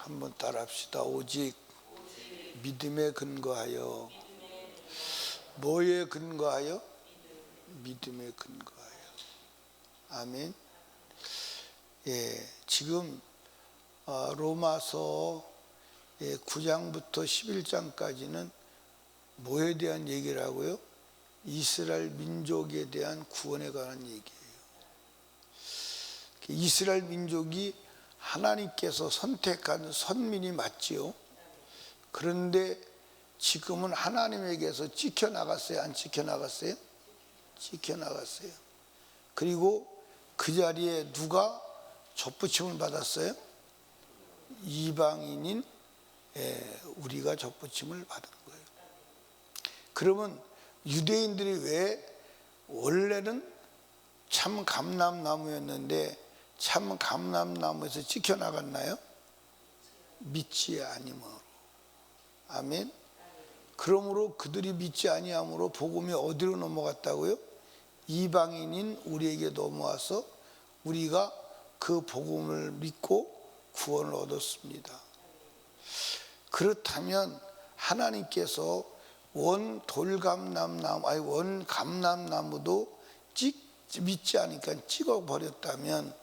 한번 따라합시다. 오직 믿음에 근거하여. 뭐에 근거하여? 믿음에 근거하여. 아멘. 예, 지금 로마서 9장부터 11장까지는 뭐에 대한 얘기를 하고요? 이스라엘 민족에 대한 구원에 관한 얘기예요. 이스라엘 민족이 하나님께서 선택한 선민이 맞지요. 그런데 지금은 하나님에게서 찢겨나갔어요? 안 찢겨나갔어요? 찢겨나갔어요. 그리고 그 자리에 누가 접붙임을 받았어요? 이방인인 우리가 접붙임을 받은 거예요. 그러면 유대인들이 왜 원래는 참 감람나무였는데 참 감람나무에서 찢겨나갔나요? 믿지 아니므로. 아멘. 그러므로 그들이 믿지 아니함으로 복음이 어디로 넘어갔다고요? 이방인인 우리에게 넘어와서 우리가 그 복음을 믿고 구원을 얻었습니다. 그렇다면 하나님께서 원 감람나무도 믿지 않으니까 찍어버렸다면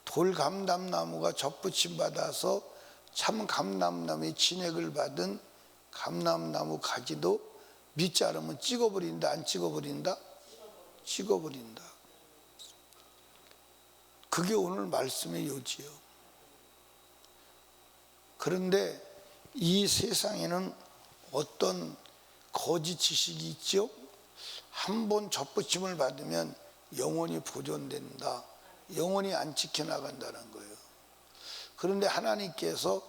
돌감람나무가 접붙임 받아서 참 감람나무의 진액을 받은 감람나무 가지도 믿지 않으면 찍어버린다, 안 찍어버린다? 찍어버린다. 그게 오늘 말씀의 요지요. 그런데 이 세상에는 어떤 거짓 지식이 있죠? 한번 접붙임을 받으면 영원히 보존된다. 영원히 안 지켜나간다는 거예요. 그런데 하나님께서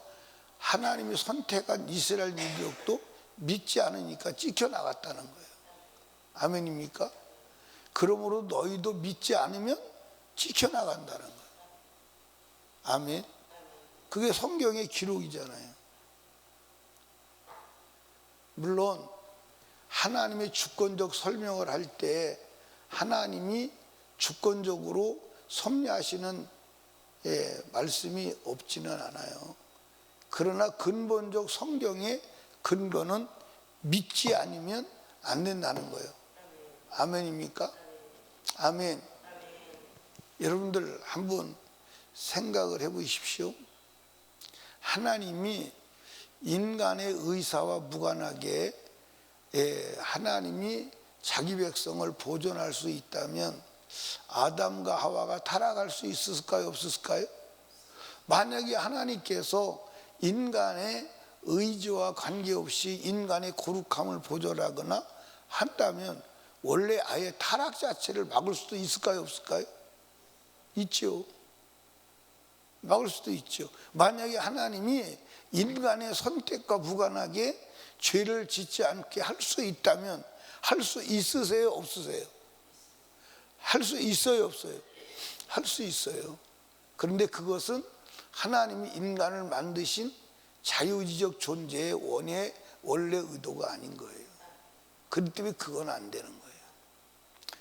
하나님이 선택한 이스라엘 민족도 믿지 않으니까 지켜나갔다는 거예요. 아멘입니까? 그러므로 너희도 믿지 않으면 지켜나간다는 거예요. 아멘. 그게 성경의 기록이잖아요. 물론 하나님의 주권적 설명을 할 때 하나님이 주권적으로 섭리하시는 말씀이 없지는 않아요. 그러나 근본적 성경의 근거는 믿지 않으면 안 된다는 거예요. 아멘입니까? 아멘. 여러분들 한번 생각을 해 보십시오. 하나님이 인간의 의사와 무관하게 하나님이 자기 백성을 보존할 수 있다면 아담과 하와가 타락할 수 있었을까요? 없었을까요? 만약에 하나님께서 인간의 의지와 관계없이 인간의 거룩함을 보존하거나 한다면 원래 아예 타락 자체를 막을 수도 있을까요? 없을까요? 있죠. 막을 수도 있죠. 만약에 하나님이 인간의 선택과 무관하게 죄를 짓지 않게 할 수 있다면 할 수 있으세요? 없으세요? 할 수 있어요? 없어요? 할 수 있어요. 그런데 그것은 하나님이 인간을 만드신 자유의지적 존재의 원래 의도가 아닌 거예요. 그렇기 때문에 그건 안 되는 거예요.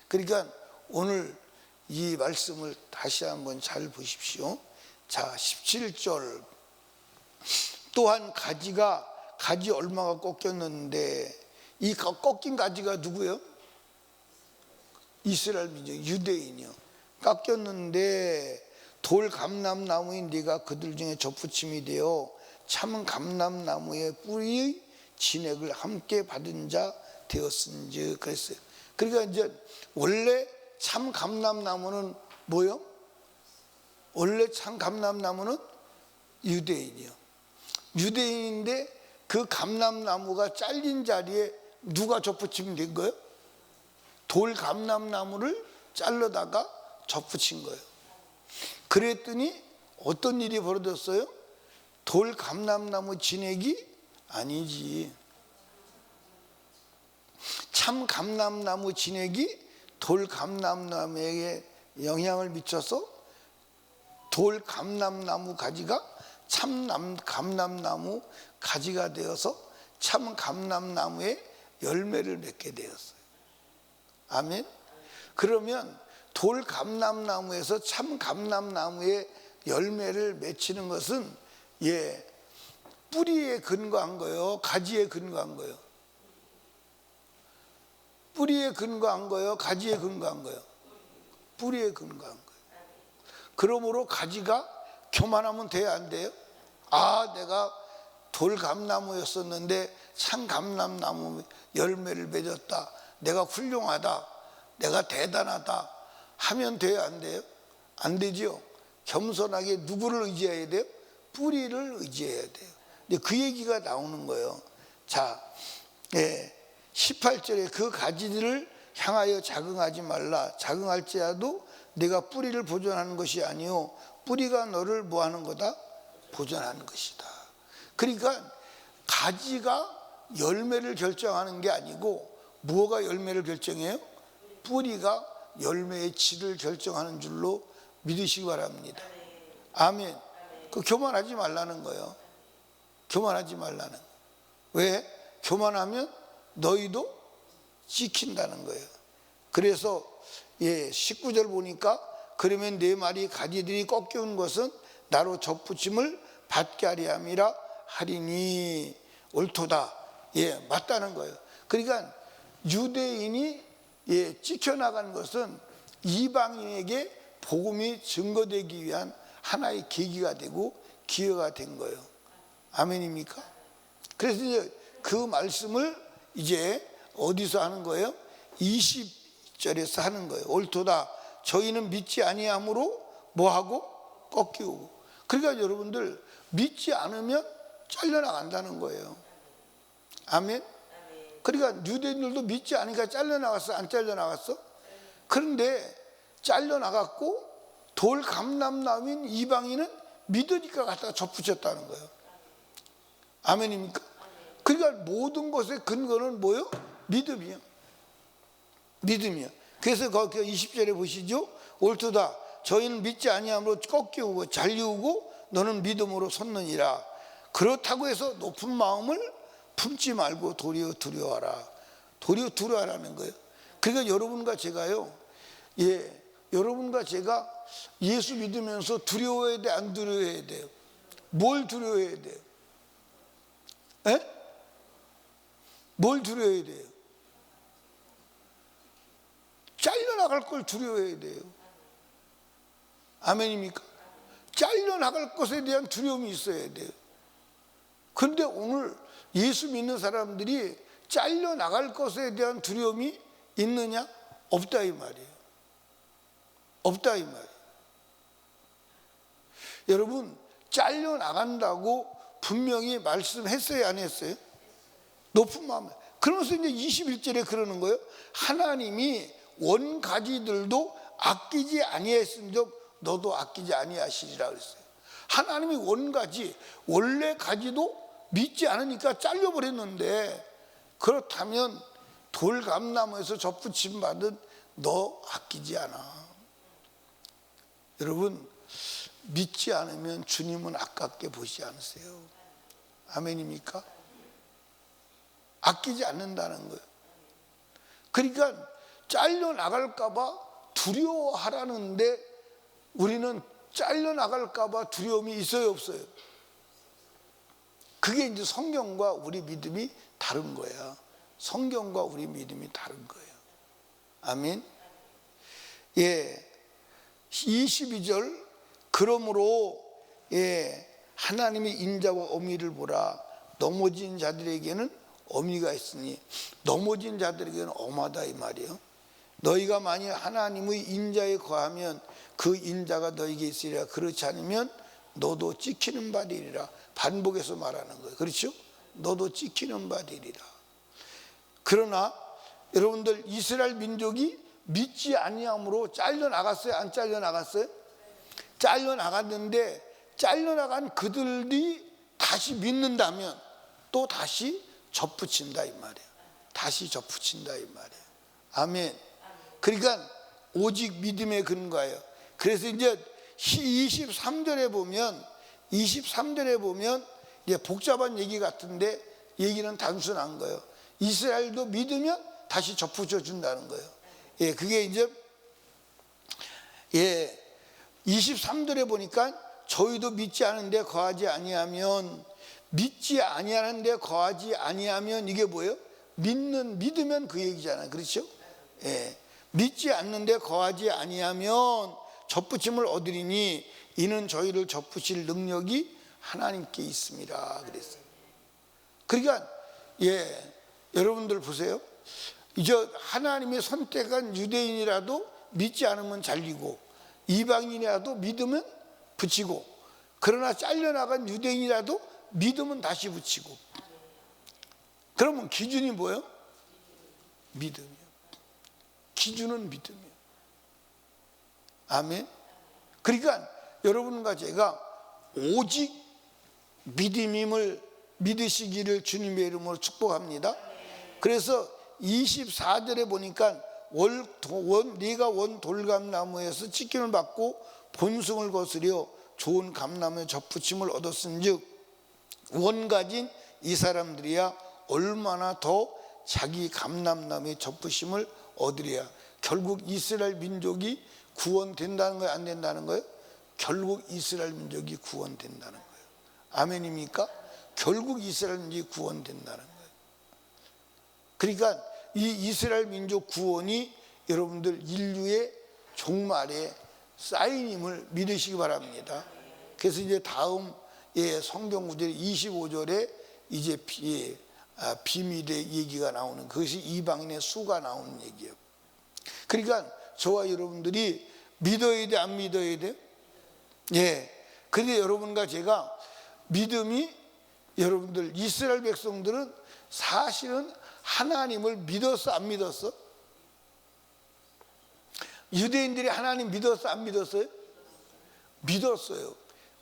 그러니까 오늘 이 말씀을 다시 한번 잘 보십시오. 자, 17절. 또한 가지 얼마가 꺾였는데 이 꺾인 가지가 누구예요? 이스라엘 민족, 유대인이요. 깎였는데 돌 감람나무인 네가 그들 중에 접붙임이 되어 참 감람나무의 뿌리의 진액을 함께 받은 자 되었은즉 그랬어요. 그러니까 이제 원래 참 감람나무는 뭐요? 원래 참 감람나무는 유대인이요. 유대인인데 그 감람나무가 잘린 자리에 누가 접붙이면 된 거예요? 돌 감람나무를 잘라다가 접붙인 거예요. 그랬더니 어떤 일이 벌어졌어요? 돌 감람나무 진액이 아니지. 참 감람나무 진액이 돌 감람나무에게 영향을 미쳐서 돌 감람나무 가지가 참 감람나무 가지가 되어서 참 감람나무의 열매를 맺게 되었어요. 아멘. 그러면 돌 감람나무에서 참 감람나무의 열매를 맺히는 것은 뿌리에 근거한 거예요? 가지에 근거한 거예요? 뿌리에 근거한 거예요? 가지에 근거한 거예요? 뿌리에 근거한 거예요. 그러므로 가지가 교만하면 돼야 안 돼요? 아, 내가 돌감나무였었는데 참감람나무 열매를 맺었다, 내가 훌륭하다, 내가 대단하다 하면 돼야 안 돼요? 안 되죠. 겸손하게 누구를 의지해야 돼요? 뿌리를 의지해야 돼요. 근데 그 얘기가 나오는 거예요. 자, 18절에 그 가지들을 향하여 자긍하지 말라. 자긍할지라도 내가 뿌리를 보존하는 것이 아니요 뿌리가 너를 뭐하는 거다? 보존하는 것이다. 그러니까 가지가 열매를 결정하는 게 아니고 무엇가 열매를 결정해요? 뿌리가 열매의 질을 결정하는 줄로 믿으시기 바랍니다. 아멘. 그 교만하지 말라는 거예요. 교만하지 말라는 거예요. 왜? 교만하면 너희도 찍힌다는 거예요. 그래서 19절 보니까 그러면 네 마리 가지들이 꺾여온 것은 나로 접붙임을 받게 하리 함이라 하리니. 옳도다. 맞다는 거예요. 그러니까 유대인이 찍혀나간 것은 이방인에게 복음이 증거되기 위한 하나의 계기가 되고 기회가 된 거예요. 아멘입니까? 그래서 이제 그 말씀을 이제 어디서 하는 거예요? 20절에서 하는 거예요. 옳도다. 저희는 믿지 아니함으로 뭐하고? 꺾이고. 그러니까 여러분들 믿지 않으면 잘려나간다는 거예요. 아멘. 그러니까 유대인들도 믿지 않으니까 잘려나갔어? 안 잘려나갔어? 그런데 잘려나갔고 돌감람남인 이방인은 믿으니까 갖다가 접붙였다는 거예요. 아멘입니까? 그러니까 모든 것의 근거는 뭐예요? 믿음이요. 믿음이요. 그래서 거기 20절에 보시죠. 옳도다. 저희는 믿지 아니함으로 꺾이고 잘리우고 너는 믿음으로 섰느니라. 그렇다고 해서 높은 마음을 품지 말고 도리어 두려워하라. 도리어 두려워하라는 거예요. 그러니까 여러분과 제가요, 여러분과 제가 예수 믿으면서 두려워해야 돼, 안 두려워해야 돼요? 뭘 두려워해야 돼요? 뭘 두려워해야 돼요? 잘려나갈 걸 두려워해야 돼요. 아멘입니까? 잘려나갈 것에 대한 두려움이 있어야 돼요. 그런데 오늘 예수 믿는 사람들이 잘려나갈 것에 대한 두려움이 있느냐? 없다 이 말이에요. 없다 이 말이에요. 여러분, 잘려나간다고 분명히 말씀했어요, 안 했어요? 높은 마음에. 그러면서 이제 21절에 그러는 거예요. 하나님이 원가지들도 아끼지 아니했은즉 너도 아끼지 아니하시리라 그랬어요. 하나님이 원가지, 원래 가지도 믿지 않으니까 잘려버렸는데, 그렇다면 돌감나무에서 접붙임 받은 너 아끼지 않아. 여러분, 믿지 않으면 주님은 아깝게 보시지 않으세요. 아멘입니까? 아끼지 않는다는 거예요. 그러니까 잘려나갈까 봐 두려워하라는데 우리는 잘려나갈까 봐 두려움이 있어요, 없어요? 그게 이제 성경과 우리 믿음이 다른 거야. 성경과 우리 믿음이 다른 거예요. 아멘. 22절 그러므로 하나님이 인자와 어미를 보라. 넘어진 자들에게는 어미가 있으니 넘어진 자들에게는 엄하다 이 말이에요. 너희가 만일 하나님의 인자에 거하면 그 인자가 너희에게 있으리라. 그렇지 않으면 너도 찍히는 바 되리라. 반복해서 말하는 거예요. 그렇죠? 너도 찍히는 바 되리라. 그러나 여러분들 이스라엘 민족이 믿지 아니함으로 잘려나갔어요? 안 잘려나갔어요? 잘려나갔는데 잘려나간 그들이 다시 믿는다면 또 다시 접붙인다 이 말이에요. 다시 접붙인다 이 말이에요. 아멘. 그러니까 오직 믿음의 근거예요. 그래서 이제 23절에 보면 이제 복잡한 얘기 같은데 얘기는 단순한 거예요. 이스라엘도 믿으면 다시 접붙여 준다는 거예요. 그게 이제 23절에 보니까 저희도 믿지 않은데 거하지 아니하면 믿지 아니하는데 거하지 아니하면 이게 뭐예요? 믿으면 그 얘기잖아요. 그렇죠? 예. 믿지 않는데 거하지 아니하면 접붙임을 얻으리니 이는 저희를 접붙일 능력이 하나님께 있습니다. 그랬어요. 그러니까 여러분들 보세요. 이제 하나님의 선택한 유대인이라도 믿지 않으면 잘리고 이방인이라도 믿으면 붙이고, 그러나 잘려나간 유대인이라도 믿으면 다시 붙이고. 그러면 기준이 뭐예요? 믿음이요. 기준은 믿음이요. 아멘. 그러니까 여러분과 제가 오직 믿음임을 믿으시기를 주님의 이름으로 축복합니다. 그래서 24절에 보니까 네가 원 돌감나무에서 찢김을 받고 본승을 거스려 좋은 감나무에 접붙임을 얻었은즉 원 가진 이 사람들이야 얼마나 더 자기 감람나무에 접붙임을 얻으랴. 결국 이스라엘 민족이 구원된다는 거예요, 안 된다는 거예요? 결국 이스라엘 민족이 구원된다는 거예요. 아멘입니까? 결국 이스라엘 민족이 구원된다는 거예요. 그러니까 이 이스라엘 민족 구원이 여러분들 인류의 종말의 사인임을 믿으시기 바랍니다. 그래서 이제 다음 성경 구절 25절에 이제 비밀의 얘기가 나오는, 그것이 이방인의 수가 나오는 얘기예요. 그러니까 저와 여러분들이 믿어야 돼, 안 믿어야 돼? 그런데 여러분과 제가 믿음이, 여러분들 이스라엘 백성들은 사실은 하나님을 믿었어, 안 믿었어? 유대인들이 하나님 믿었어, 안 믿었어요? 믿었어요.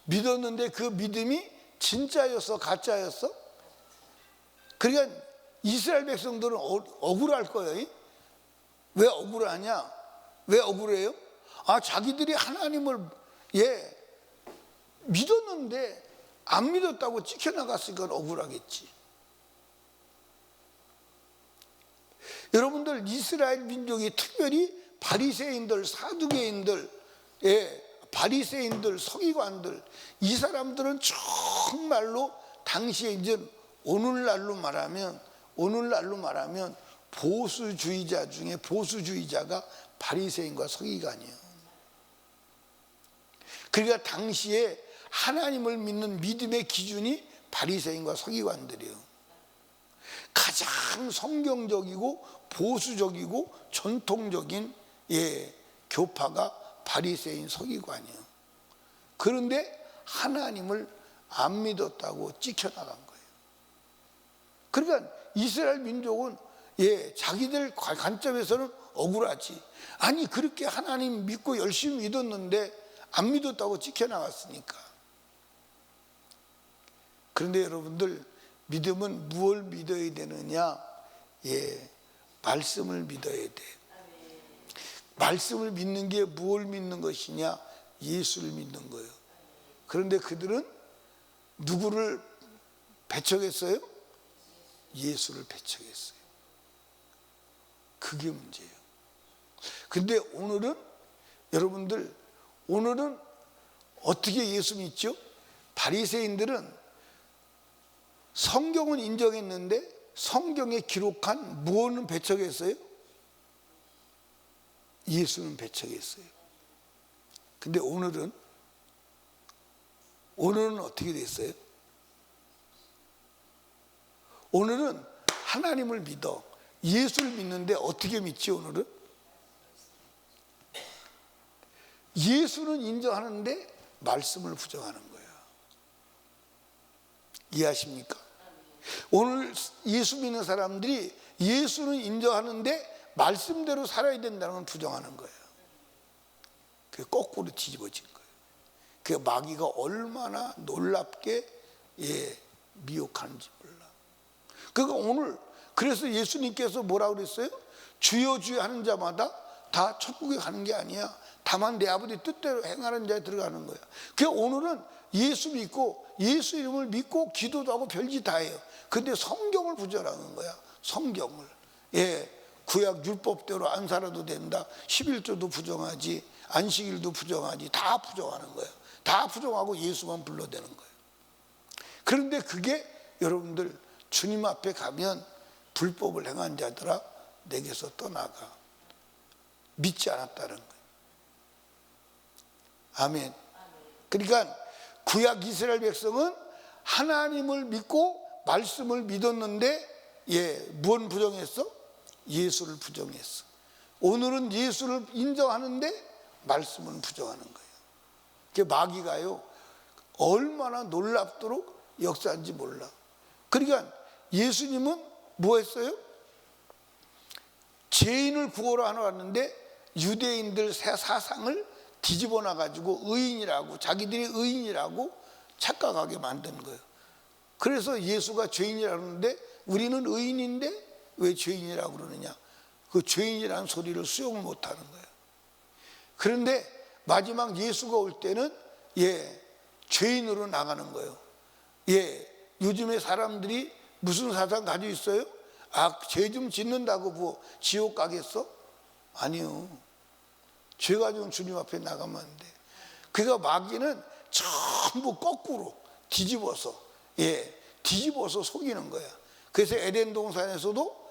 믿었는데 그 믿음이 진짜였어, 가짜였어? 그러니까 이스라엘 백성들은 억울할 거예요. 왜 억울하냐? 왜 억울해요? 자기들이 하나님을 믿었는데 안 믿었다고 찍혀나갔으니까 억울하겠지. 여러분들 이스라엘 민족이 특별히 바리새인들, 사두개인들, 바리새인들, 서기관들, 이 사람들은 정말로 당시에 이제 오늘날로 말하면 보수주의자 중에 보수주의자가 바리새인과 서기관이에요. 그러니까 당시에 하나님을 믿는 믿음의 기준이 바리새인과 서기관들이에요. 가장 성경적이고 보수적이고 전통적인 교파가 바리새인 서기관이에요. 그런데 하나님을 안 믿었다고 찍혀나간 거예요. 그러니까 이스라엘 민족은 자기들 관점에서는 억울하지. 아니 그렇게 하나님 믿고 열심히 믿었는데 안 믿었다고 찍혀나갔으니까. 그런데 여러분들 믿음은 무엇을 믿어야 되느냐? 말씀을 믿어야 돼. 말씀을 믿는 게 무엇을 믿는 것이냐? 예수를 믿는 거예요. 그런데 그들은 누구를 배척했어요? 예수를 배척했어요. 그게 문제예요. 근데 오늘은 여러분들, 오늘은 어떻게 예수 믿죠? 바리새인들은 성경은 인정했는데 성경에 기록한 무엇은 배척했어요? 예수는 배척했어요. 근데 오늘은 어떻게 됐어요? 오늘은 하나님을 믿어, 예수를 믿는데 어떻게 믿지? 오늘은 예수는 인정하는데 말씀을 부정하는 거야. 이해하십니까? 오늘 예수 믿는 사람들이 예수는 인정하는데 말씀대로 살아야 된다는 건 부정하는 거예요. 그게 거꾸로 뒤집어진 거예요. 그 마귀가 얼마나 놀랍게 미혹하는지 몰라. 그러니까 오늘 그래서 예수님께서 뭐라고 그랬어요? 주여 주여 하는 자마다 다 천국에 가는 게 아니야. 다만 내 아버지 뜻대로 행하는 자에 들어가는 거야. 그러니까 오늘은 예수 믿고 예수 이름을 믿고 기도도 하고 별짓 다 해요. 근데 성경을 부정하는 거야. 성경을. 구약 율법대로 안 살아도 된다. 11조도 부정하지, 안식일도 부정하지, 다 부정하는 거예요. 다 부정하고 예수만 불러대는 거예요. 그런데 그게 여러분들 주님 앞에 가면 불법을 행한 자들아 내게서 떠나가. 믿지 않았다는 거예요. 아멘. 그러니까 구약 이스라엘 백성은 하나님을 믿고 말씀을 믿었는데 무엇을 부정했어? 예수를 부정했어. 오늘은 예수를 인정하는데 말씀은 부정하는 거예요. 그 마귀가요 얼마나 놀랍도록 역사한지 몰라. 그러니까 예수님은 뭐 했어요? 죄인을 구하러 하러 왔는데 유대인들 새 사상을 뒤집어 놔가지고 의인이라고, 자기들이 의인이라고 착각하게 만든 거예요. 그래서 예수가 죄인이라고 그러는데 우리는 의인인데 왜 죄인이라고 그러느냐. 그 죄인이라는 소리를 수용을 못하는 거예요. 그런데 마지막 예수가 올 때는 죄인으로 나가는 거예요. 요즘에 사람들이 무슨 사상 가지고 있어요? 죄 좀 짓는다고 뭐 지옥 가겠어? 아니요. 죄 가지고는 주님 앞에 나가면 안 돼. 그러니까 마귀는 전부 거꾸로 뒤집어서 속이는 거야. 그래서 에덴 동산에서도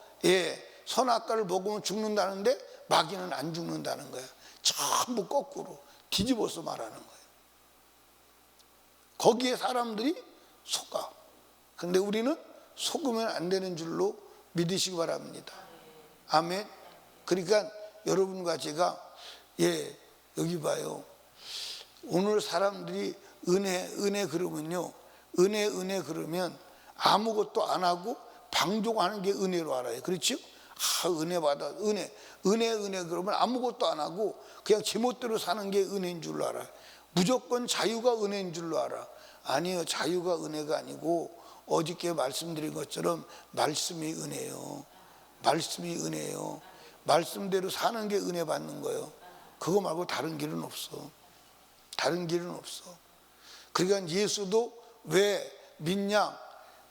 선악과를 먹으면 죽는다는데 마귀는 안 죽는다는 거야. 전부 거꾸로 뒤집어서 말하는 거예요. 거기에 사람들이 속아. 그런데 우리는 속으면 안 되는 줄로 믿으시기 바랍니다. 아멘. 그러니까 여러분과 제가 여기 봐요. 오늘 사람들이 은혜 그러면요, 은혜 그러면 아무것도 안 하고 방종하는 게 은혜로 알아요. 그렇죠? 은혜 받아, 은혜 그러면 아무것도 안 하고 그냥 제멋대로 사는 게 은혜인 줄로 알아요. 무조건 자유가 은혜인 줄로 알아. 아니요, 자유가 은혜가 아니고 어저께 말씀드린 것처럼 말씀이 은혜예요. 말씀이 은혜예요. 말씀대로 사는 게 은혜 받는 거예요. 그거 말고 다른 길은 없어. 다른 길은 없어. 그러니까 예수도 왜 믿냐?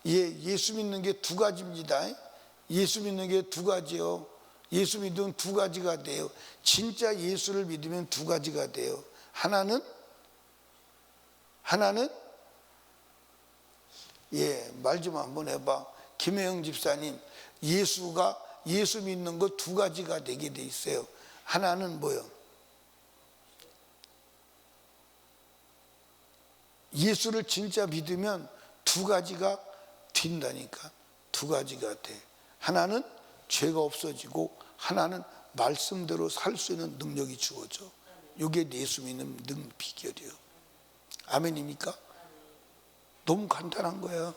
예수 믿는 게 두 가지입니다. 예수 믿는 게 두 가지요. 예수 믿으면 두 가지가 돼요. 진짜 예수를 믿으면 두 가지가 돼요. 하나는 말 좀 한번 해봐. 김혜영 집사님, 예수 믿는 거 두 가지가 되게 돼 있어요. 하나는 뭐요? 예수를 진짜 믿으면 두 가지가 된다니까. 두 가지가 돼. 하나는 죄가 없어지고 하나는 말씀대로 살 수 있는 능력이 주어져. 이게 예수 믿는 비결이에요. 아멘입니까? 너무 간단한 거예요.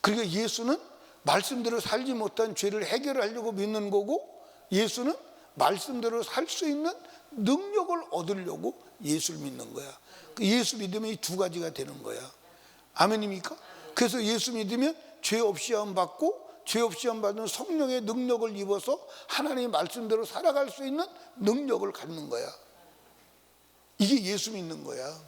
그러니까 예수는 말씀대로 살지 못한 죄를 해결하려고 믿는 거고, 예수는 말씀대로 살 수 있는 능력을 얻으려고 예수를 믿는 거야. 예수 믿으면 이 두 가지가 되는 거야. 아멘입니까? 그래서 예수 믿으면 죄 없이 안 받고, 죄 없이 안 받는 성령의 능력을 입어서 하나님의 말씀대로 살아갈 수 있는 능력을 갖는 거야. 이게 예수 믿는 거야.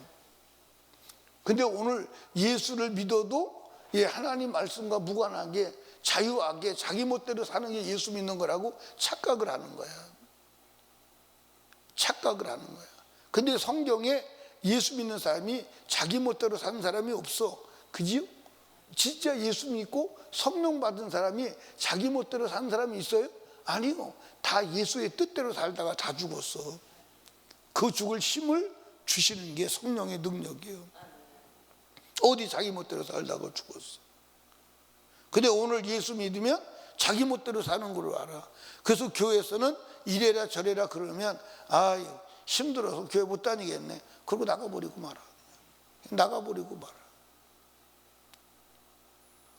근데 오늘 예수를 믿어도 하나님 말씀과 무관하게 자유하게 자기 멋대로 사는 게 예수 믿는 거라고 착각을 하는 거야. 착각을 하는 거야. 근데 성경에 예수 믿는 사람이 자기 멋대로 사는 사람이 없어. 그지요? 진짜 예수 믿고 성령 받은 사람이 자기 멋대로 사는 사람이 있어요? 아니요. 다 예수의 뜻대로 살다가 다 죽었어. 그 죽을 힘을 주시는 게 성령의 능력이에요. 어디 자기 멋대로 살다가 죽었어. 근데 오늘 예수 믿으면 자기 멋대로 사는 걸 알아. 그래서 교회에서는 이래라 저래라 그러면 힘들어서 교회 못 다니겠네. 그러고 나가버리고 말아. 나가버리고 말아.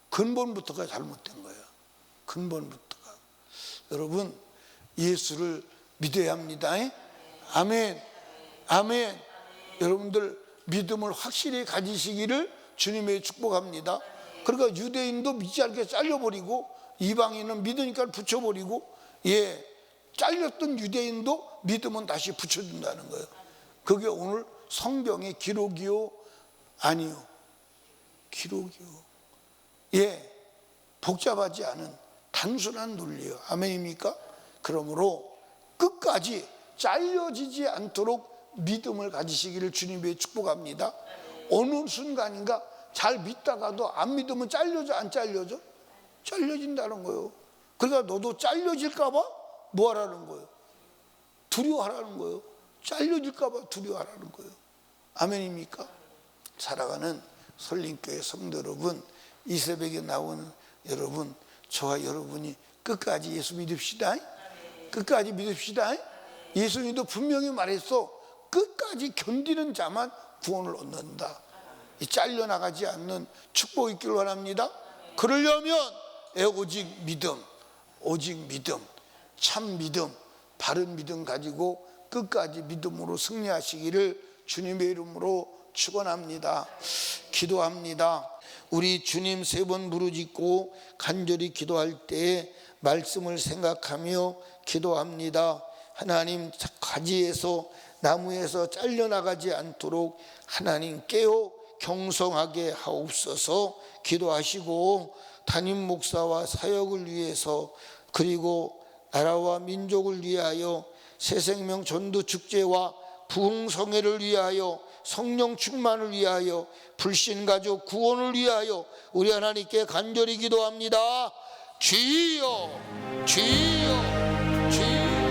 근본부터가 잘못된 거야. 근본부터가. 여러분, 예수를 믿어야 합니다. 아멘. 아멘. 여러분들 믿음을 확실히 가지시기를 주님의 축복합니다. 그러니까 유대인도 믿지 않게 잘려버리고, 이방인은 믿으니까 붙여버리고, 잘렸던 유대인도 믿으면 다시 붙여준다는 거예요. 그게 오늘 성경의 기록이요? 아니요. 기록이요. 복잡하지 않은 단순한 논리예요. 아멘입니까? 그러므로 끝까지 잘려지지 않도록 믿음을 가지시기를 주님의 축복합니다. 어느 순간인가 잘 믿다가도 안 믿으면 잘려져, 안 잘려져? 잘려진다는 거예요. 그러니까 너도 잘려질까 봐 뭐 하라는 거예요? 두려워하라는 거예요. 잘려질까 봐 두려워하라는 거예요. 아멘입니까? 사랑하는 설림교회 성도 여러분, 이 새벽에 나오는 여러분, 저와 여러분이 끝까지 예수 믿읍시다. 끝까지 믿읍시다. 예수님도 분명히 말했어. 끝까지 견디는 자만 구원을 얻는다. 이 잘려나가지 않는 축복이 있기를 원합니다. 그러려면 오직 믿음, 참 믿음, 바른 믿음 가지고 끝까지 믿음으로 승리하시기를 주님의 이름으로 축원합니다. 기도합니다. 우리 주님 3번 부르짖고 간절히 기도할 때에 말씀을 생각하며 기도합니다. 하나님, 가지에서 나무에서 잘려나가지 않도록 하나님 깨어 경성하게 하옵소서. 기도하시고 담임 목사와 사역을 위해서, 그리고 나라와 민족을 위하여 새생명 전도축제와 부흥성회를 위하여 성령 충만을 위하여 불신가족 구원을 위하여 우리 하나님께 간절히 기도합니다. 주여, 주여, 주여.